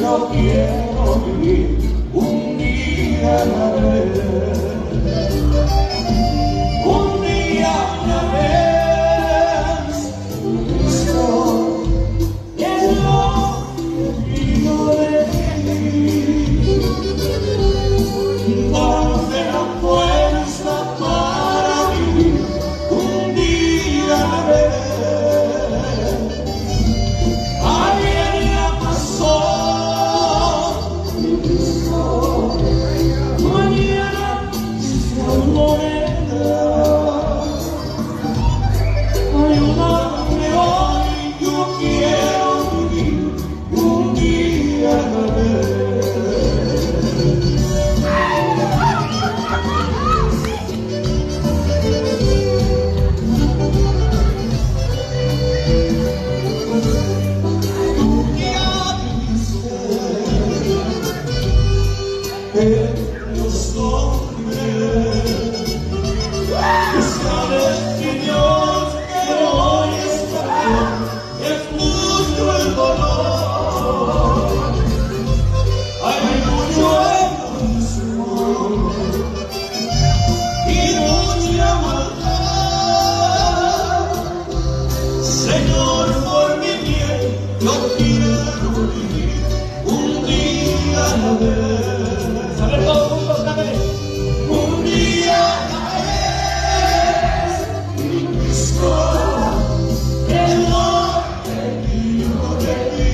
yo quiero vivir un día a la vez. Un día a la vez. Cristo es lo que pido de ti. Dame la fuerza para vivir un día a la vez. Ayer ya pasó, mañana se volverá. Ayúdame hoy, yo quiero vivir un día a la vez. Los hombres que sabes que Dios te hoy está bien, es mucho el dolor, hay mucho egoísmo y mucha maldad. Señor, por mi bien, yo quiero vivir un día a la vez. A ver, todo el mundo, cántale. Un día a la vez, mi Cristo, es lo que pido de ti.